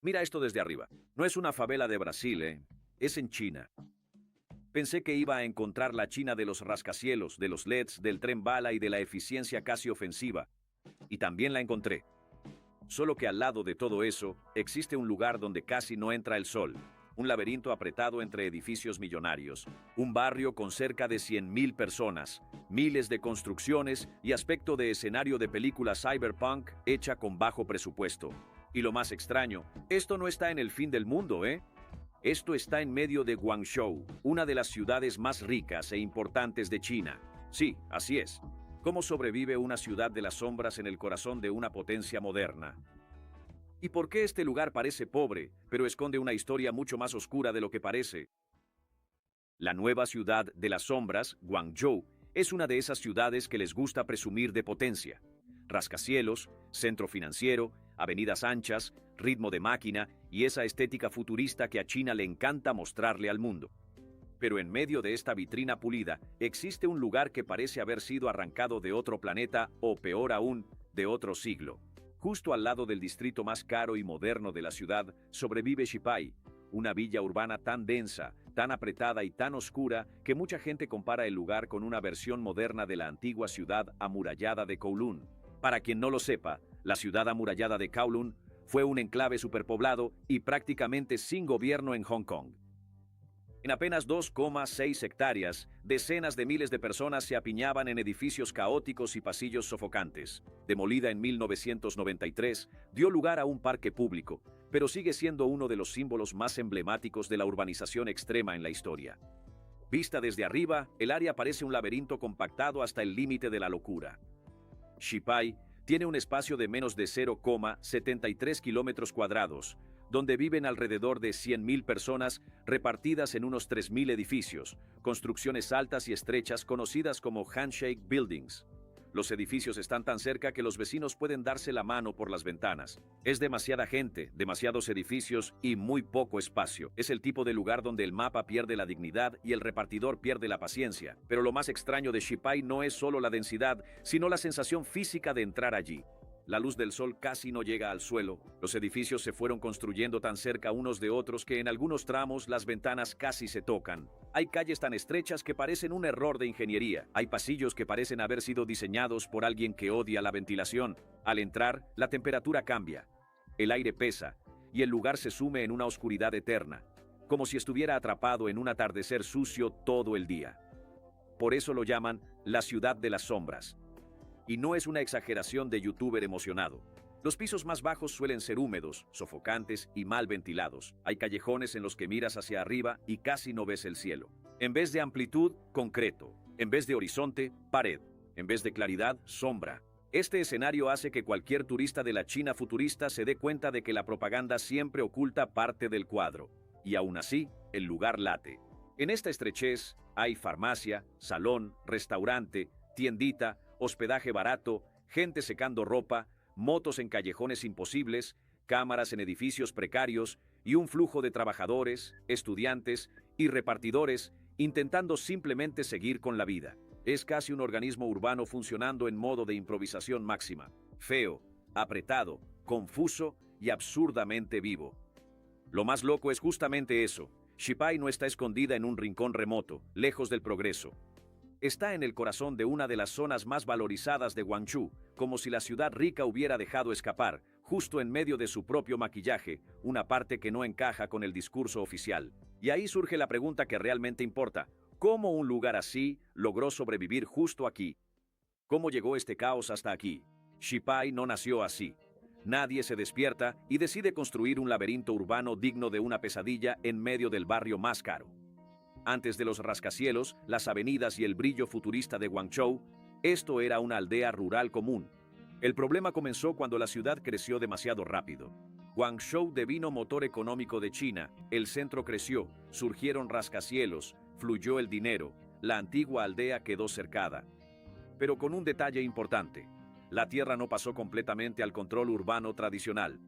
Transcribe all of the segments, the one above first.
Mira esto desde arriba. No es una favela de Brasil, es en China. Pensé que iba a encontrar la China de los rascacielos, de los LEDs, del tren bala y de la eficiencia casi ofensiva. Y también la encontré. Solo que al lado de todo eso, existe un lugar donde casi no entra el sol. Un laberinto apretado entre edificios millonarios. Un barrio con cerca de 100.000 personas, miles de construcciones y aspecto de escenario de película cyberpunk hecha con bajo presupuesto. Y lo más extraño, esto no está en el fin del mundo, ¿eh? Esto está en medio de Guangzhou, una de las ciudades más ricas e importantes de China. Sí, así es. ¿Cómo sobrevive una ciudad de las sombras en el corazón de una potencia moderna? ¿Y por qué este lugar parece pobre, pero esconde una historia mucho más oscura de lo que parece? La nueva ciudad de las sombras, Guangzhou, es una de esas ciudades que les gusta presumir de potencia. Rascacielos, centro financiero, avenidas anchas, ritmo de máquina y esa estética futurista que a China le encanta mostrarle al mundo. Pero en medio de esta vitrina pulida existe un lugar que parece haber sido arrancado de otro planeta o, peor aún, de otro siglo. Justo al lado del distrito más caro y moderno de la ciudad sobrevive Xipai, una villa urbana tan densa, tan apretada y tan oscura que mucha gente compara el lugar con una versión moderna de la antigua ciudad amurallada de Kowloon. Para quien no lo sepa, la ciudad amurallada de Kowloon fue un enclave superpoblado y prácticamente sin gobierno en Hong Kong. En apenas 2,6 hectáreas, decenas de miles de personas se apiñaban en edificios caóticos y pasillos sofocantes. Demolida en 1993, dio lugar a un parque público, pero sigue siendo uno de los símbolos más emblemáticos de la urbanización extrema en la historia. Vista desde arriba, el área parece un laberinto compactado hasta el límite de la locura. Xipai tiene un espacio de menos de 0,73 kilómetros cuadrados, donde viven alrededor de 100.000 personas repartidas en unos 3.000 edificios, construcciones altas y estrechas conocidas como handshake buildings. Los edificios están tan cerca que los vecinos pueden darse la mano por las ventanas. Es demasiada gente, demasiados edificios y muy poco espacio. Es el tipo de lugar donde el mapa pierde la dignidad y el repartidor pierde la paciencia. Pero lo más extraño de Xipai no es solo la densidad, sino la sensación física de entrar allí. La luz del sol casi no llega al suelo. Los edificios se fueron construyendo tan cerca unos de otros que en algunos tramos las ventanas casi se tocan. Hay calles tan estrechas que parecen un error de ingeniería. Hay pasillos que parecen haber sido diseñados por alguien que odia la ventilación. Al entrar, la temperatura cambia. El aire pesa y el lugar se sume en una oscuridad eterna, como si estuviera atrapado en un atardecer sucio todo el día. Por eso lo llaman la ciudad de las sombras. Y no es una exageración de youtuber emocionado. Los pisos más bajos suelen ser húmedos, sofocantes y mal ventilados. Hay callejones en los que miras hacia arriba y casi no ves el cielo. En vez de amplitud, concreto. En vez de horizonte, pared. En vez de claridad, sombra. Este escenario hace que cualquier turista de la China futurista se dé cuenta de que la propaganda siempre oculta parte del cuadro. Y aún así, el lugar late. En esta estrechez hay farmacia, salón, restaurante, tiendita, hospedaje barato, gente secando ropa, motos en callejones imposibles, cámaras en edificios precarios y un flujo de trabajadores, estudiantes y repartidores intentando simplemente seguir con la vida. Es casi un organismo urbano funcionando en modo de improvisación máxima, feo, apretado, confuso y absurdamente vivo. Lo más loco es justamente eso. Xipai no está escondida en un rincón remoto, lejos del progreso. Está en el corazón de una de las zonas más valorizadas de Guangzhou, como si la ciudad rica hubiera dejado escapar, justo en medio de su propio maquillaje, una parte que no encaja con el discurso oficial. Y ahí surge la pregunta que realmente importa: ¿cómo un lugar así logró sobrevivir justo aquí? ¿Cómo llegó este caos hasta aquí? Xipai no nació así. Nadie se despierta y decide construir un laberinto urbano digno de una pesadilla en medio del barrio más caro. Antes de los rascacielos, las avenidas y el brillo futurista de Guangzhou, esto era una aldea rural común. El problema comenzó cuando la ciudad creció demasiado rápido. Guangzhou devino motor económico de China, el centro creció, surgieron rascacielos, fluyó el dinero, la antigua aldea quedó cercada. Pero con un detalle importante: la tierra no pasó completamente al control urbano tradicional.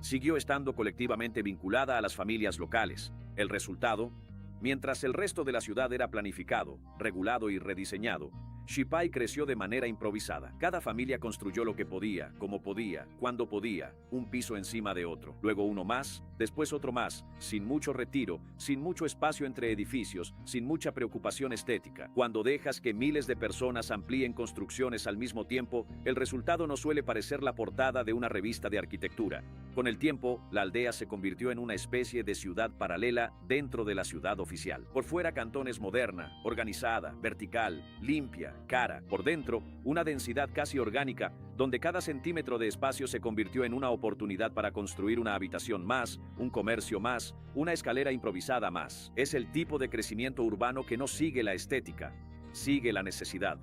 Siguió estando colectivamente vinculada a las familias locales. El resultado: mientras el resto de la ciudad era planificado, regulado y rediseñado, Shipai creció de manera improvisada. Cada familia construyó lo que podía, como podía, cuando podía, un piso encima de otro. Luego uno más, después otro más, sin mucho retiro, sin mucho espacio entre edificios, sin mucha preocupación estética. Cuando dejas que miles de personas amplíen construcciones al mismo tiempo, el resultado no suele parecer la portada de una revista de arquitectura. Con el tiempo, la aldea se convirtió en una especie de ciudad paralela dentro de la ciudad oficial. Por fuera, Cantón es moderna, organizada, vertical, limpia, cara. Por dentro, una densidad casi orgánica, donde cada centímetro de espacio se convirtió en una oportunidad para construir una habitación más, un comercio más, una escalera improvisada más. Es el tipo de crecimiento urbano que no sigue la estética, sigue la necesidad.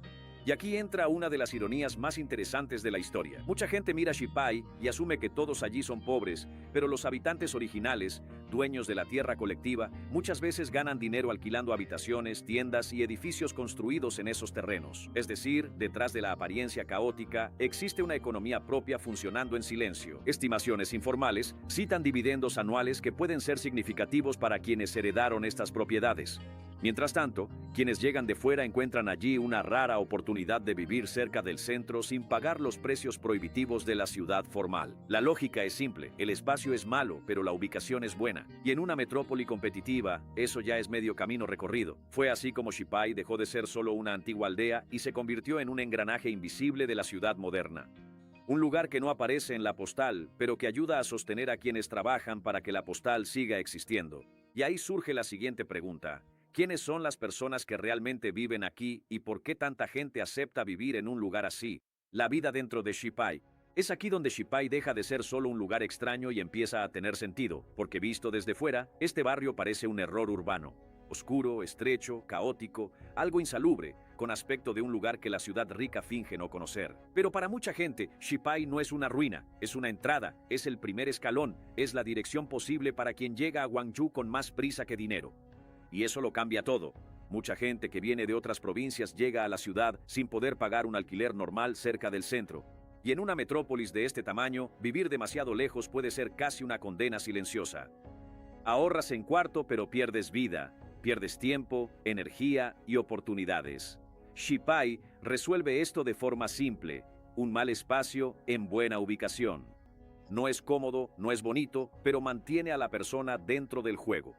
Y aquí entra una de las ironías más interesantes de la historia. Mucha gente mira Shipai y asume que todos allí son pobres, pero los habitantes originales, dueños de la tierra colectiva, muchas veces ganan dinero alquilando habitaciones, tiendas y edificios construidos en esos terrenos. Es decir, detrás de la apariencia caótica, existe una economía propia funcionando en silencio. Estimaciones informales citan dividendos anuales que pueden ser significativos para quienes heredaron estas propiedades. Mientras tanto, quienes llegan de fuera encuentran allí una rara oportunidad de vivir cerca del centro sin pagar los precios prohibitivos de la ciudad formal. La lógica es simple, el espacio es malo, pero la ubicación es buena. Y en una metrópoli competitiva, eso ya es medio camino recorrido. Fue así como Shipai dejó de ser solo una antigua aldea y se convirtió en un engranaje invisible de la ciudad moderna. Un lugar que no aparece en la postal, pero que ayuda a sostener a quienes trabajan para que la postal siga existiendo. Y ahí surge la siguiente pregunta. ¿Quiénes son las personas que realmente viven aquí y por qué tanta gente acepta vivir en un lugar así? La vida dentro de Shipai. Es aquí donde Shipai deja de ser solo un lugar extraño y empieza a tener sentido, porque visto desde fuera, este barrio parece un error urbano. Oscuro, estrecho, caótico, algo insalubre, con aspecto de un lugar que la ciudad rica finge no conocer. Pero para mucha gente, Shipai no es una ruina, es una entrada, es el primer escalón, es la dirección posible para quien llega a Gwangju con más prisa que dinero. Y eso lo cambia todo. Mucha gente que viene de otras provincias llega a la ciudad sin poder pagar un alquiler normal cerca del centro. Y en una metrópolis de este tamaño, vivir demasiado lejos puede ser casi una condena silenciosa. Ahorras en cuarto, pero pierdes vida, pierdes tiempo, energía y oportunidades. Shipai resuelve esto de forma simple: un mal espacio en buena ubicación. No es cómodo, no es bonito, pero mantiene a la persona dentro del juego.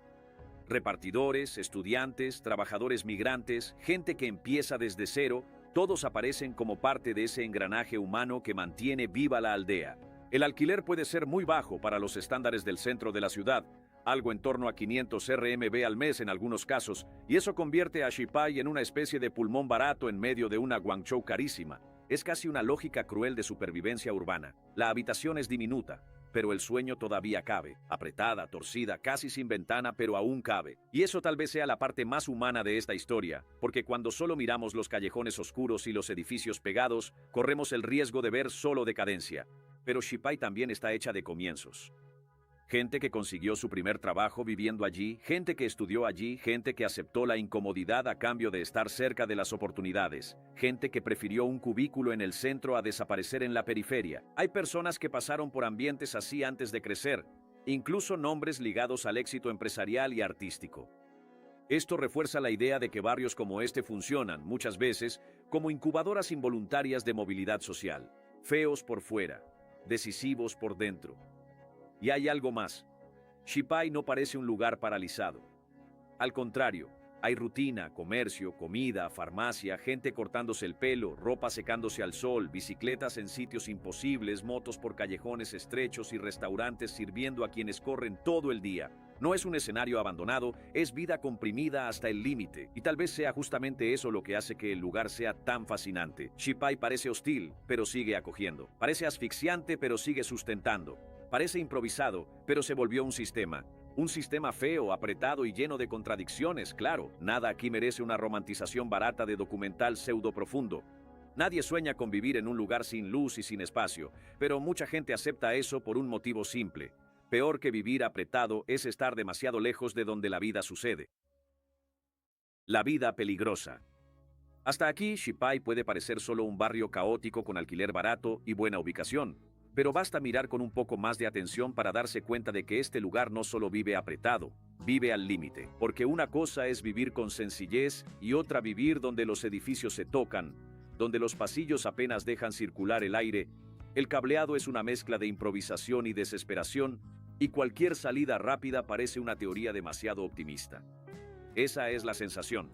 Repartidores, estudiantes, trabajadores migrantes, gente que empieza desde cero, todos aparecen como parte de ese engranaje humano que mantiene viva la aldea. El alquiler puede ser muy bajo para los estándares del centro de la ciudad, algo en torno a 500 RMB al mes en algunos casos, y eso convierte a Shipai en una especie de pulmón barato en medio de una Guangzhou carísima. Es casi una lógica cruel de supervivencia urbana. La habitación es diminuta, pero el sueño todavía cabe, apretada, torcida, casi sin ventana, pero aún cabe. Y eso tal vez sea la parte más humana de esta historia, porque cuando solo miramos los callejones oscuros y los edificios pegados, corremos el riesgo de ver solo decadencia. Pero Shipai también está hecha de comienzos. Gente que consiguió su primer trabajo viviendo allí, gente que estudió allí, gente que aceptó la incomodidad a cambio de estar cerca de las oportunidades, gente que prefirió un cubículo en el centro a desaparecer en la periferia. Hay personas que pasaron por ambientes así antes de crecer, incluso nombres ligados al éxito empresarial y artístico. Esto refuerza la idea de que barrios como este funcionan, muchas veces, como incubadoras involuntarias de movilidad social, feos por fuera, decisivos por dentro. Y hay algo más. Shipai no parece un lugar paralizado. Al contrario, hay rutina, comercio, comida, farmacia, gente cortándose el pelo, ropa secándose al sol, bicicletas en sitios imposibles, motos por callejones estrechos y restaurantes sirviendo a quienes corren todo el día. No es un escenario abandonado, es vida comprimida hasta el límite. Y tal vez sea justamente eso lo que hace que el lugar sea tan fascinante. Shipai parece hostil, pero sigue acogiendo. Parece asfixiante, pero sigue sustentando. Parece improvisado, pero se volvió un sistema. Un sistema feo, apretado y lleno de contradicciones, claro. Nada aquí merece una romantización barata de documental pseudo profundo. Nadie sueña con vivir en un lugar sin luz y sin espacio, pero mucha gente acepta eso por un motivo simple. Peor que vivir apretado es estar demasiado lejos de donde la vida sucede. La vida peligrosa. Hasta aquí, Shipai puede parecer solo un barrio caótico con alquiler barato y buena ubicación. Pero basta mirar con un poco más de atención para darse cuenta de que este lugar no solo vive apretado, Vive al límite, porque una cosa es vivir con sencillez y otra vivir donde los edificios se tocan, donde los pasillos apenas dejan circular el aire. El cableado es una mezcla de improvisación y desesperación, y cualquier salida rápida parece una teoría demasiado optimista. Esa es la sensación.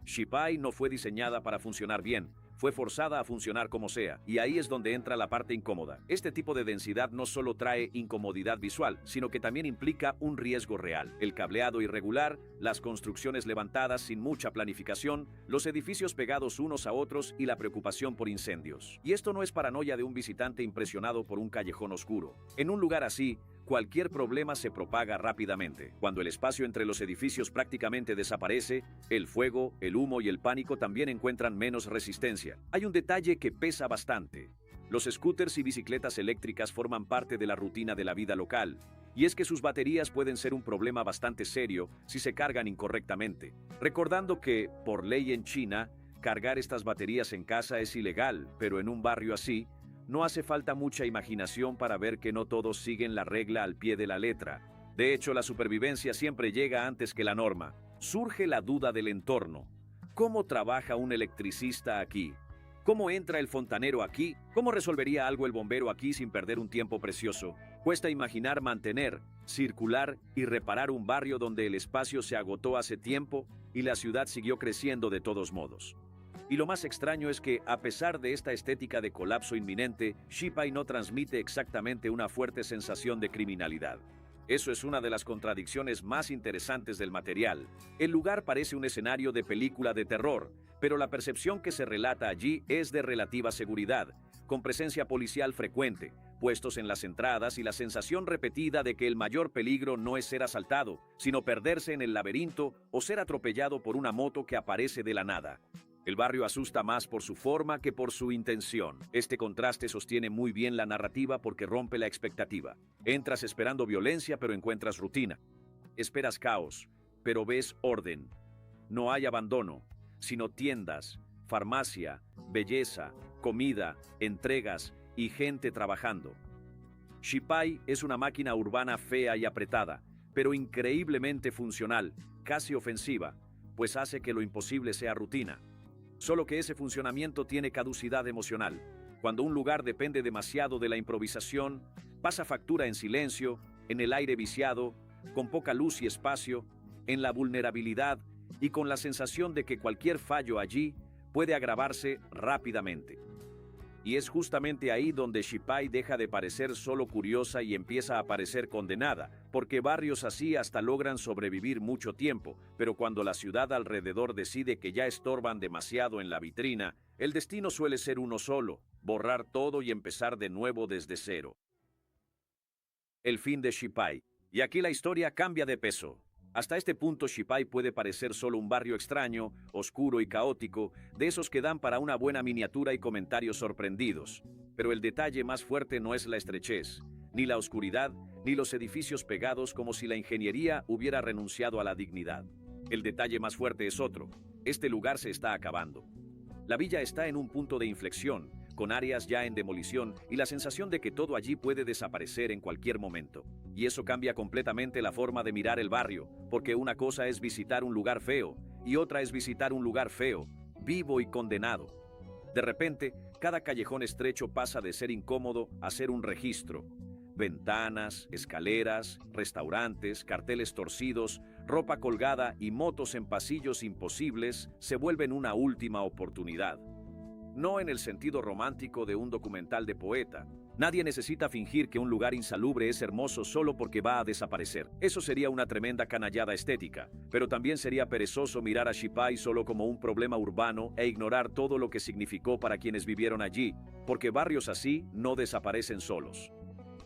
Xipai no fue diseñada para funcionar bien, fue forzada a funcionar como sea, y ahí es donde entra la parte incómoda. Este tipo de densidad no solo trae incomodidad visual, sino que también implica un riesgo real. El cableado irregular, las construcciones levantadas sin mucha planificación, los edificios pegados unos a otros y la preocupación por incendios. Y esto no es paranoia de un visitante impresionado por un callejón oscuro. En un lugar así, cualquier problema se propaga rápidamente. Cuando el espacio entre los edificios prácticamente desaparece, el fuego, el humo y el pánico también encuentran menos resistencia. Hay un detalle que pesa bastante. Los scooters y bicicletas eléctricas forman parte de la rutina de la vida local, y es que sus baterías pueden ser un problema bastante serio si se cargan incorrectamente. Recordando que, por ley en China, cargar estas baterías en casa es ilegal, pero en un barrio así, no hace falta mucha imaginación para ver que no todos siguen la regla al pie de la letra. De hecho, la supervivencia siempre llega antes que la norma. Surge la duda del entorno. ¿Cómo trabaja un electricista aquí? ¿Cómo entra el fontanero aquí? ¿Cómo resolvería algo el bombero aquí sin perder un tiempo precioso? Cuesta imaginar mantener, circular y reparar un barrio donde el espacio se agotó hace tiempo y la ciudad siguió creciendo de todos modos. Y lo más extraño es que, a pesar de esta estética de colapso inminente, Xipai no transmite exactamente una fuerte sensación de criminalidad. Eso es una de las contradicciones más interesantes del material. El lugar parece un escenario de película de terror, pero la percepción que se relata allí es de relativa seguridad, con presencia policial frecuente, puestos en las entradas y la sensación repetida de que el mayor peligro no es ser asaltado, sino perderse en el laberinto o ser atropellado por una moto que aparece de la nada. El barrio asusta más por su forma que por su intención. Este contraste sostiene muy bien la narrativa porque rompe la expectativa. Entras esperando violencia, pero encuentras rutina. Esperas caos, pero ves orden. No hay abandono, sino tiendas, farmacia, belleza, comida, entregas y gente trabajando. Xipai es una máquina urbana fea y apretada, pero increíblemente funcional, casi ofensiva, pues hace que lo imposible sea rutina. Solo que ese funcionamiento tiene caducidad emocional. Cuando un lugar depende demasiado de la improvisación, pasa factura en silencio, en el aire viciado, con poca luz y espacio, en la vulnerabilidad y con la sensación de que cualquier fallo allí puede agravarse rápidamente. Y es justamente ahí donde Xipai deja de parecer solo curiosa y empieza a parecer condenada, porque barrios así hasta logran sobrevivir mucho tiempo, pero cuando la ciudad alrededor decide que ya estorban demasiado en la vitrina, el destino suele ser uno solo: borrar todo y empezar de nuevo desde cero. El fin de Xipai. Y aquí la historia cambia de peso. Hasta este punto, Xipai puede parecer solo un barrio extraño, oscuro y caótico, de esos que dan para una buena miniatura y comentarios sorprendidos. Pero el detalle más fuerte no es la estrechez, ni la oscuridad, ni los edificios pegados como si la ingeniería hubiera renunciado a la dignidad. El detalle más fuerte es otro. Este lugar se está acabando. La villa está en un punto de inflexión, con áreas ya en demolición y la sensación de que todo allí puede desaparecer en cualquier momento. Y eso cambia completamente la forma de mirar el barrio, porque una cosa es visitar un lugar feo y otra es visitar un lugar feo, vivo y condenado. De repente, cada callejón estrecho pasa de ser incómodo a ser un registro. Ventanas, escaleras, restaurantes, carteles torcidos, ropa colgada y motos en pasillos imposibles se vuelven una última oportunidad. No en el sentido romántico de un documental de poeta. Nadie necesita fingir que un lugar insalubre es hermoso solo porque va a desaparecer. Eso sería una tremenda canallada estética, pero también sería perezoso mirar a Xipai solo como un problema urbano e ignorar todo lo que significó para quienes vivieron allí, porque barrios así no desaparecen solos.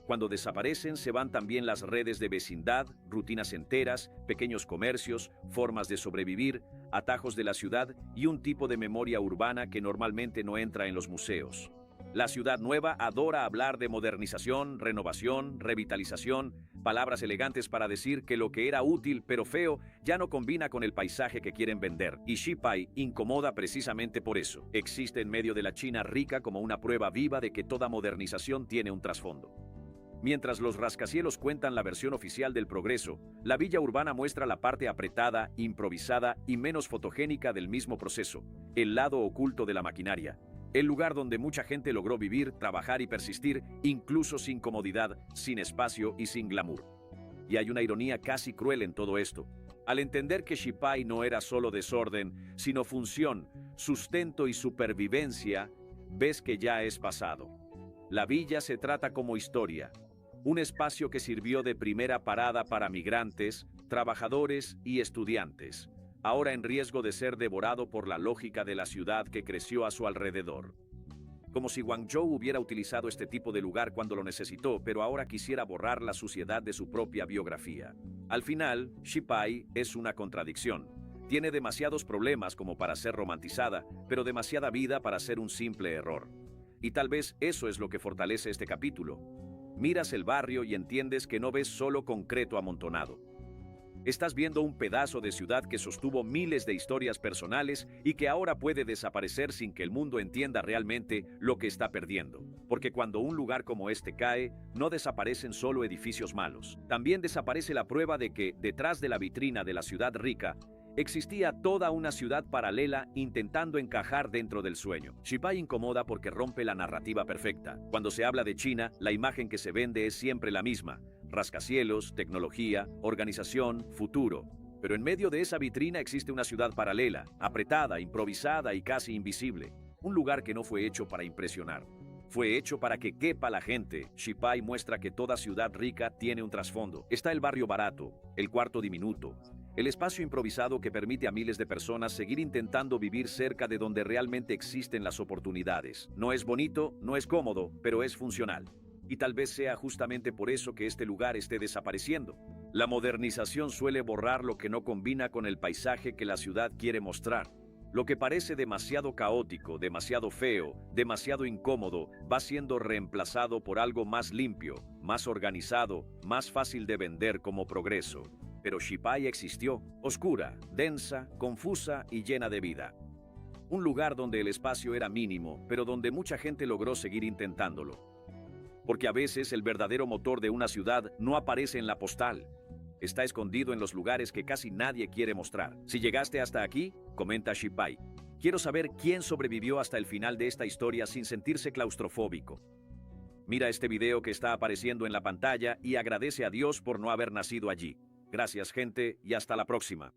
Cuando desaparecen, se van también las redes de vecindad, rutinas enteras, pequeños comercios, formas de sobrevivir, atajos de la ciudad y un tipo de memoria urbana que normalmente no entra en los museos. La ciudad nueva adora hablar de modernización, renovación, revitalización, palabras elegantes para decir que lo que era útil pero feo ya no combina con el paisaje que quieren vender. Y Xipai incomoda precisamente por eso. Existe en medio de la China rica como una prueba viva de que toda modernización tiene un trasfondo. Mientras los rascacielos cuentan la versión oficial del progreso, la villa urbana muestra la parte apretada, improvisada y menos fotogénica del mismo proceso, el lado oculto de la maquinaria, el lugar donde mucha gente logró vivir, trabajar y persistir, incluso sin comodidad, sin espacio y sin glamour. Y hay una ironía casi cruel en todo esto. Al entender que Xipai no era solo desorden, sino función, sustento y supervivencia, ves que ya es pasado. La villa se trata como historia, un espacio que sirvió de primera parada para migrantes, trabajadores y estudiantes, ahora en riesgo de ser devorado por la lógica de la ciudad que creció a su alrededor. Como si Guangzhou hubiera utilizado este tipo de lugar cuando lo necesitó, pero ahora quisiera borrar la suciedad de su propia biografía. Al final, Xipai es una contradicción. Tiene demasiados problemas como para ser romantizada, pero demasiada vida para ser un simple error. Y tal vez eso es lo que fortalece este capítulo. Miras el barrio y entiendes que no ves solo concreto amontonado. Estás viendo un pedazo de ciudad que sostuvo miles de historias personales y que ahora puede desaparecer sin que el mundo entienda realmente lo que está perdiendo. Porque cuando un lugar como este cae, no desaparecen solo edificios malos. También desaparece la prueba de que, detrás de la vitrina de la ciudad rica, existía toda una ciudad paralela intentando encajar dentro del sueño. Xipai incomoda porque rompe la narrativa perfecta. Cuando se habla de China, la imagen que se vende es siempre la misma: rascacielos, tecnología, organización, futuro. Pero en medio de esa vitrina existe una ciudad paralela, apretada, improvisada y casi invisible. Un lugar que no fue hecho para impresionar. Fue hecho para que quepa la gente. Xipai muestra que toda ciudad rica tiene un trasfondo. Está el barrio barato, el cuarto diminuto, el espacio improvisado que permite a miles de personas seguir intentando vivir cerca de donde realmente existen las oportunidades. No es bonito, no es cómodo, pero es funcional. Y tal vez sea justamente por eso que este lugar esté desapareciendo. La modernización suele borrar lo que no combina con el paisaje que la ciudad quiere mostrar. Lo que parece demasiado caótico, demasiado feo, demasiado incómodo, va siendo reemplazado por algo más limpio, más organizado, más fácil de vender como progreso. Pero Xipai existió, oscura, densa, confusa y llena de vida. Un lugar donde el espacio era mínimo, pero donde mucha gente logró seguir intentándolo. Porque a veces el verdadero motor de una ciudad no aparece en la postal. Está escondido en los lugares que casi nadie quiere mostrar. Si llegaste hasta aquí, comenta Xipai. Quiero saber quién sobrevivió hasta el final de esta historia sin sentirse claustrofóbico. Mira este video que está apareciendo en la pantalla y agradece a Dios por no haber nacido allí. Gracias, gente, y hasta la próxima.